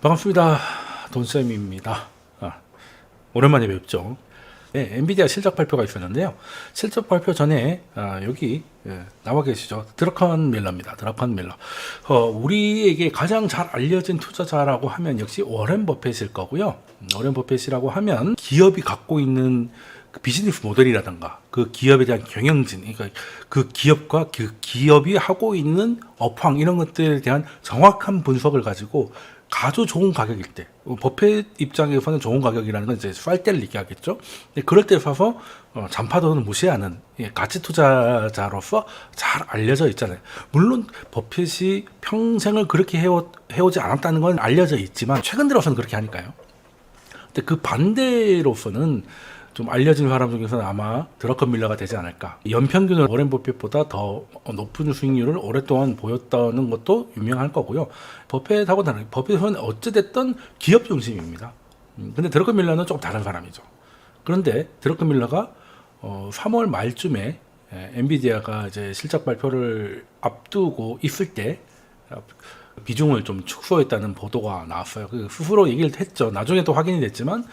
반갑습니다. 돈쌤입니다. 오랜만에 뵙죠. 네, 엔비디아 실적 발표가 있었는데요. 실적 발표 전에 여기 나와 계시죠. 드라컨 밀러입니다. 드라컨 밀러. 우리에게 가장 잘 알려진 투자자라고 하면 역시 워렌 버핏일 거고요. 워렌 버핏이라고 하면 기업이 갖고 있는 그 비즈니스 모델이라든가 그 기업에 대한 경영진, 그러니까 그 기업과 그 기업이 하고 있는 업황 이런 것들에 대한 정확한 분석을 가지고 아주 좋은 가격일 때, 버핏 입장에서는 좋은 가격이라는 건 이제 쌀 때를 얘기하겠죠. 근데 그럴 때 사서 잔파도는 무시하는 가치 투자자로서 잘 알려져 있잖아요. 물론 버핏이 평생을 그렇게 해오지 않았다는 건 알려져 있지만 최근 들어서는 그렇게 하니까요. 근데 그 반대로서는 좀 알려진 사람 중에서는 아마 드라컨 밀러가 되지 않을까. 연평균은 워렌 버핏보다 더 높은 수익률을 오랫동안 보였다는 것도 유명할 거고요. 버핏하고 다른, 버핏은 어찌됐든 기업 중심입니다. 근데 드라컨 밀러는 조금 다른 사람이죠. 그런데 드라컨 밀러가 3월 말쯤에 엔비디아가 이제 실적 발표를 앞두고 있을 때 비중을 좀 축소했다는 보도가 나왔어요. 스스로 얘기를 했죠. 나중에 또 확인이 됐지만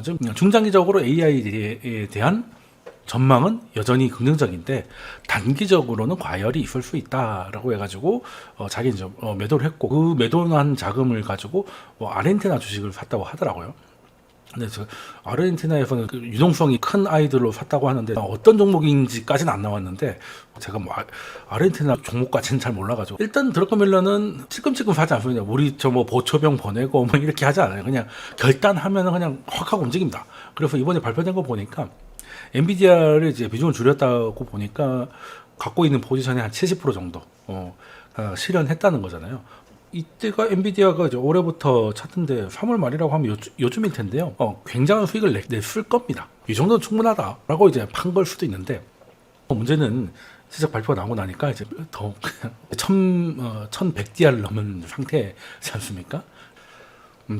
좀 중장기적으로 AI에 대한 전망은 여전히 긍정적인데 단기적으로는 과열이 있을 수 있다라고 해가지고 자기는 좀 매도를 했고, 그 매도한 자금을 가지고 아르헨티나 주식을 샀다고 하더라고요. 근데 아르헨티나에서는 그 유동성이 큰 아이들로 샀다고 하는데 어떤 종목인지까지는 안 나왔는데 제가 아르헨티나 종목까지는 잘 몰라가지고, 일단 드라컨 밀러는 찔끔찔끔 사지 않습니다. 우리 보초병 보내고 이렇게 하지 않아요. 그냥 결단하면 그냥 확 하고 움직입니다. 그래서 이번에 발표된 거 보니까 엔비디아를 이제 비중을 줄였다고 보니까 갖고 있는 포지션의 한 70% 정도 실현했다는 거잖아요. 이때가 엔비디아가 이제 올해부터 찾던데 3월 말이라고 하면 요즘일 텐데요. 굉장한 수익을 냈을 겁니다. 이 정도는 충분하다라고 이제 판 걸 수도 있는데, 문제는 실적 발표가 나오고 나니까 이제 더 1100DR을 넘은 상태지 않습니까?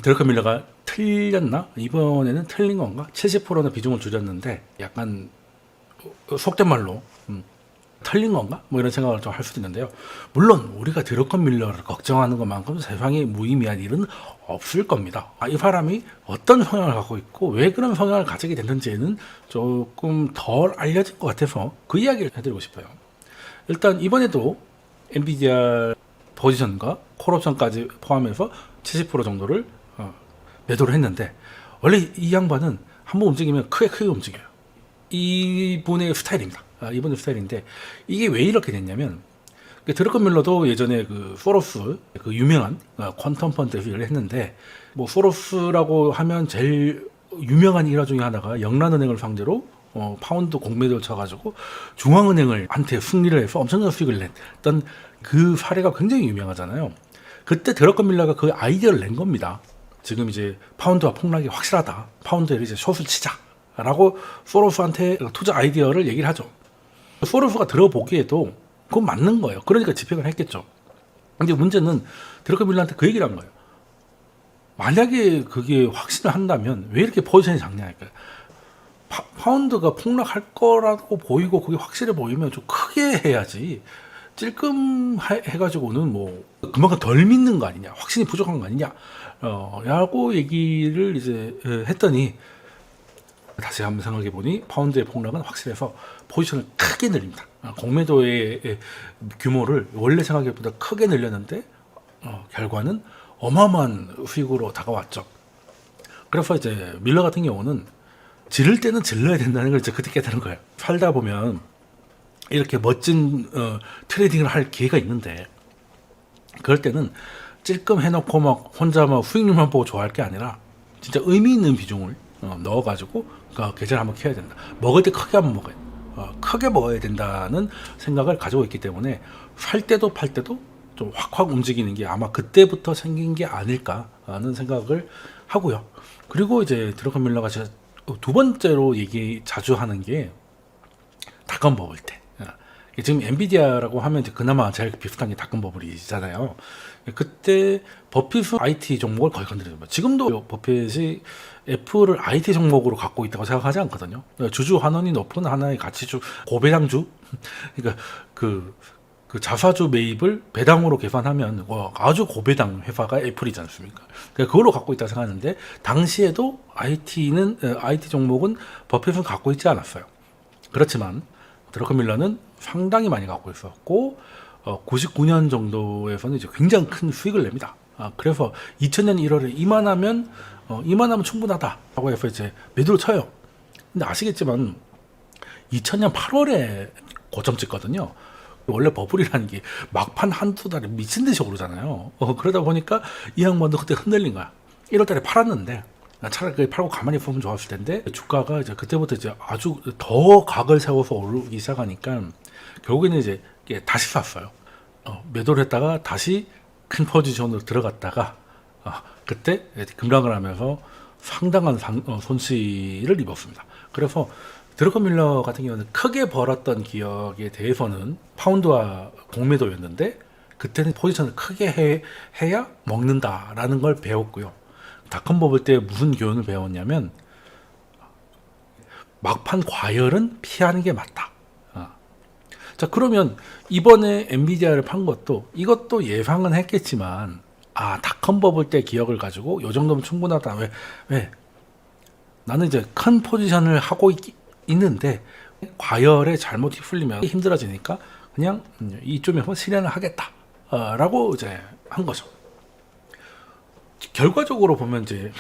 드라컨 밀러가 틀렸나? 이번에는 틀린 건가? 70%나 비중을 줄였는데 약간 속된 말로 틀린 건가? 이런 생각을 좀 할 수도 있는데요. 물론 우리가 드라컨 밀러를 걱정하는 것만큼 세상에 무의미한 일은 없을 겁니다. 이 사람이 어떤 성향을 갖고 있고 왜 그런 성향을 가지게 됐는지는 조금 덜 알려진 것 같아서 그 이야기를 해드리고 싶어요. 일단 이번에도 엔비디아 포지션과 콜옵션까지 포함해서 70% 정도를 매도를 했는데, 원래 이 양반은 한번 움직이면 크게 움직여요. 이분의 스타일입니다. 이분의 스타일인데, 이게 왜 이렇게 됐냐면, 드라컨 밀러도 예전에 그 소로스, 그 유명한 퀀텀 펀드에서 일을 했는데, 소로스라고 하면 제일 유명한 일화 중에 하나가 영란은행을 상대로 파운드 공매도를 쳐가지고 중앙은행을 한테 승리를 해서 엄청난 수익을 냈던 그 사례가 굉장히 유명하잖아요. 그때 드라컨 밀러가 그 아이디어를 낸 겁니다. 지금 이제 파운드와 폭락이 확실하다. 파운드에 이제 숏을 치자라고 소로스한테 투자 아이디어를 얘기를 하죠. 소로스가 들어보기에도 그건 맞는 거예요. 그러니까 집행을 했겠죠. 근데 문제는 드라컨 밀러한테 그 얘기를 한 거예요. 만약에 그게 확신을 한다면 왜 이렇게 포지션이 작냐. 그러니까 파운드가 폭락할 거라고 보이고 그게 확실해 보이면 좀 크게 해야지, 찔끔 해가지고는 그만큼 덜 믿는 거 아니냐, 확신이 부족한 거 아니냐 라고 얘기를 이제 했더니, 다시 한번 생각해 보니 파운드의 폭락은 확실해서 포지션을 크게 늘립니다. 공매도의 규모를 원래 생각보다 크게 늘렸는데 결과는 어마어마한 수익으로 다가왔죠. 그래서 이제 밀러 같은 경우는 지를 때는 질러야 된다는 걸 이제 그때 깨달은 거예요. 살다 보면 이렇게 멋진 트레이딩을 할 기회가 있는데, 그럴 때는 찔끔 해놓고 혼자 수익률만 보고 좋아할 게 아니라 진짜 의미 있는 비중을 넣어가지고 계좌를 한번 켜야 된다. 먹을 때 크게 한번 먹어야 돼. 크게 먹어야 된다는 생각을 가지고 있기 때문에 살 때도 팔 때도 좀 확 움직이는 게 아마 그때부터 생긴 게 아닐까 하는 생각을 하고요. 그리고 이제 드라컨 밀러가 제가 두 번째로 자주 하는 게 닷컴 버블 때. 지금 엔비디아라고 하면 이제 그나마 제일 비슷한 게 닷컴 버블이잖아요. 그때 버핏은 IT 종목을 거의 건드립니다. 지금도 버핏이 애플을 IT 종목으로 갖고 있다고 생각하지 않거든요. 주주 환원이 높은 하나의 가치주, 고배당주. 그러니까 그 자사주 매입을 배당으로 계산하면 아주 고배당 회사가 애플이지 않습니까? 그러니까 그걸로 갖고 있다 생각하는데 당시에도 IT 종목은 버핏은 갖고 있지 않았어요. 그렇지만 드러커밀러는 상당히 많이 갖고 있었고 99년 정도에서는 이제 굉장히 큰 수익을 냅니다. 그래서 2000년 1월에 이만하면 충분하다라고 해서 이제 매도를 쳐요. 근데 아시겠지만 2000년 8월에 고점 찍거든요. 원래 버블이라는 게 막판 한두 달에 미친 듯이 오르잖아요. 그러다 보니까 이 양반도 그때 흔들린 거야. 1월 달에 팔았는데 차라리 팔고 가만히 보면 좋았을 텐데 주가가 이제 그때부터 이제 아주 더 각을 세워서 오르기 시작하니까 결국에는 이제 다시 샀어요. 매도를 했다가 다시 큰 포지션으로 들어갔다가 그때 급락을 하면서 상당한 손실을 입었습니다. 그래서 드러커밀러 같은 경우는 크게 벌었던 기억에 대해서는 파운드와 공매도였는데 그때는 포지션을 크게 해야 먹는다라는 걸 배웠고요. 닷컴 버블 때 무슨 교훈을 배웠냐면 막판 과열은 피하는 게 맞다. 자, 그러면 이번에 엔비디아를 판 것도 이것도 예상은 했겠지만 닷컴 버블 때 기억을 가지고 요 정도면 충분하다. 왜? 나는 이제 큰 포지션을 하고 있는데 과열에 잘못 휩쓸리면 힘들어지니까 그냥 이쯤에서 실현을 하겠다 라고 이제 한 거죠. 결과적으로 보면 이제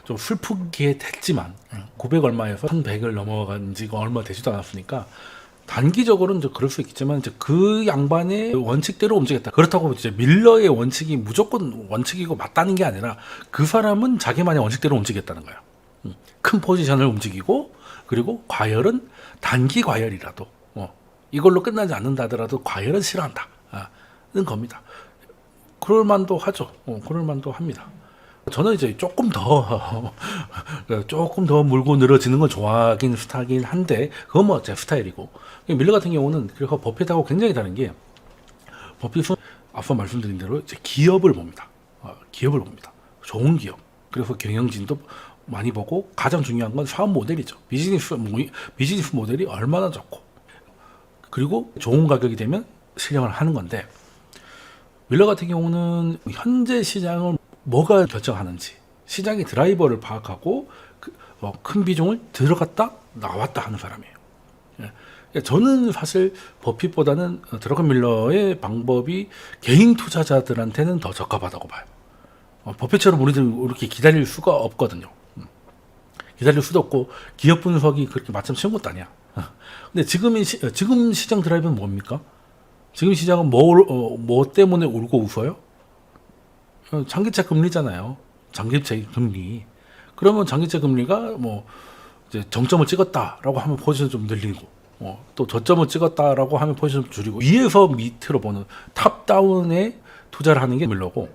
좀 슬프게 됐지만 900 얼마에서 1100을 넘어간 지가 얼마 되지도 않았으니까 단기적으로는 이제 그럴 수 있겠지만 이제 그 양반의 원칙대로 움직였다. 그렇다고 이제 밀러의 원칙이 무조건 원칙이고 맞다는 게 아니라 그 사람은 자기만의 원칙대로 움직였다는 거야. 큰 포지션을 움직이고 그리고 과열은 단기 과열이라도 이걸로 끝나지 않는다 하더라도 과열은 싫어한다는 겁니다. 그럴 만도 하죠. 그럴 만도 합니다. 저는 이제 조금 더 물고 늘어지는 걸 좋아하긴 스타긴 한데 그건 뭐 제 스타일이고 밀러 같은 경우는 그래서 버핏하고 굉장히 다른 게 버핏은 앞서 말씀드린 대로 이제 기업을 봅니다. 좋은 기업. 그래서 경영진도 많이 보고 가장 중요한 건 사업 모델이죠. 비즈니스 모델이 얼마나 좋고 그리고 좋은 가격이 되면 실행을 하는 건데 밀러 같은 경우는 현재 시장을 뭐가 결정하는지 시장의 드라이버를 파악하고 큰 비중을 들어갔다 나왔다 하는 사람이에요. 저는 사실 버핏보다는 드러커밀러의 방법이 개인 투자자들한테는 더 적합하다고 봐요. 버핏처럼 우리들 이렇게 기다릴 수가 없거든요. 기다릴 수도 없고 기업 분석이 그렇게 마침 쉬운 것도 아니야. 근데 지금 시장 드라이브는 뭡니까? 지금 시장은 뭐 때문에 울고 웃어요? 장기채 금리잖아요. 장기채 금리. 그러면 장기채 금리가 뭐 이제 정점을 찍었다라고 하면 포지션 좀 늘리고, 또 저점을 찍었다라고 하면 포지션 좀 줄이고, 위에서 밑으로 보는 탑 다운에 투자를 하는 게 밀러고,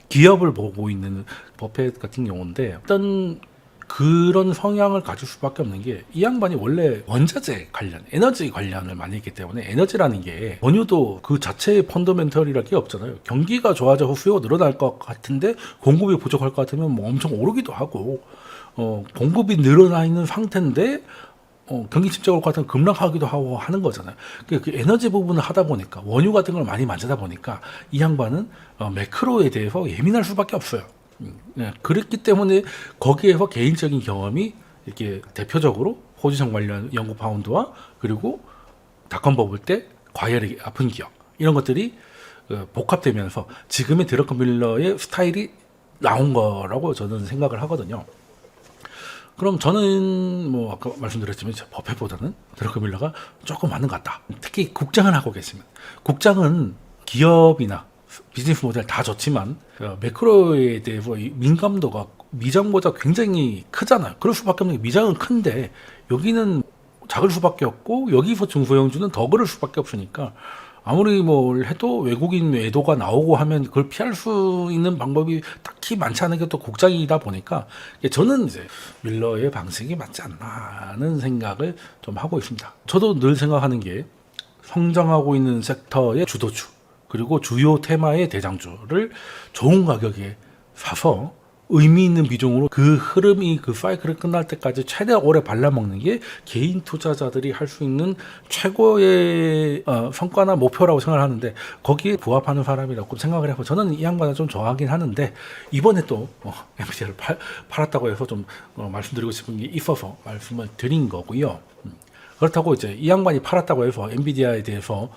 기업을 보고 있는 버핏 같은 경우인데 어떤 그런 성향을 가질 수밖에 없는 게 이 양반이 원래 원자재 관련, 에너지 관련을 많이 했기 때문에 에너지라는 게 원유도 그 자체의 펀더멘털이랄 게 없잖아요. 경기가 좋아져서 수요가 늘어날 것 같은데 공급이 부족할 것 같으면 뭐 엄청 오르기도 하고 공급이 늘어나 있는 상태인데 경기 침체가 올 것 같으면 급락하기도 하고 하는 거잖아요. 그 에너지 부분을 하다 보니까 원유 같은 걸 많이 만지다 보니까 이 양반은 매크로에 대해서 예민할 수밖에 없어요. 네, 그랬기 때문에 거기에서 개인적인 경험이 이렇게 대표적으로 포지션 관련 연구 파운드와 그리고 닷컴 버블 때 과열이 아픈 기업 이런 것들이 복합되면서 지금의 드러커밀러의 스타일이 나온 거라고 저는 생각을 하거든요. 그럼 저는 뭐 아까 말씀드렸지만 버핏보다는 드러커밀러가 조금 맞는 것 같다. 특히 국장을 하고 계시면 국장은 기업이나 비즈니스 모델 다 좋지만 매크로에 대해서 민감도가 미장보다 굉장히 크잖아요. 그럴 수밖에 없는 게 미장은 큰데 여기는 작을 수밖에 없고 여기서 중소형주는 더 그럴 수밖에 없으니까 아무리 뭘 해도 외국인 외도가 나오고 하면 그걸 피할 수 있는 방법이 딱히 많지 않은 게 또 국장이다 보니까 저는 이제 밀러의 방식이 맞지 않나 하는 생각을 좀 하고 있습니다. 저도 늘 생각하는 게 성장하고 있는 섹터의 주도주 그리고 주요 테마의 대장주를 좋은 가격에 사서 의미 있는 비중으로 그 흐름이 그 사이클이 끝날 때까지 최대한 오래 발라먹는 게 개인 투자자들이 할 수 있는 최고의 성과나 목표라고 생각을 하는데 거기에 부합하는 사람이라고 생각을 해서 저는 이 양반을 좀 좋아하긴 하는데 이번에 또 엔비디아를 팔았다고 해서 좀 말씀드리고 싶은 게 있어서 말씀을 드린 거고요. 그렇다고 이제 이 양반이 팔았다고 해서 엔비디아에 대해서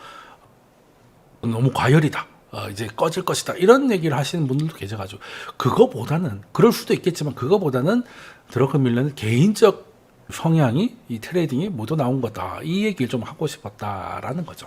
너무 과열이다. 이제 꺼질 것이다. 이런 얘기를 하시는 분들도 계셔가지고 그거보다는 그럴 수도 있겠지만 그거보다는 드러큰 밀러는 개인적 성향이 이 트레이딩이 모두 나온 거다. 이 얘기를 좀 하고 싶었다라는 거죠.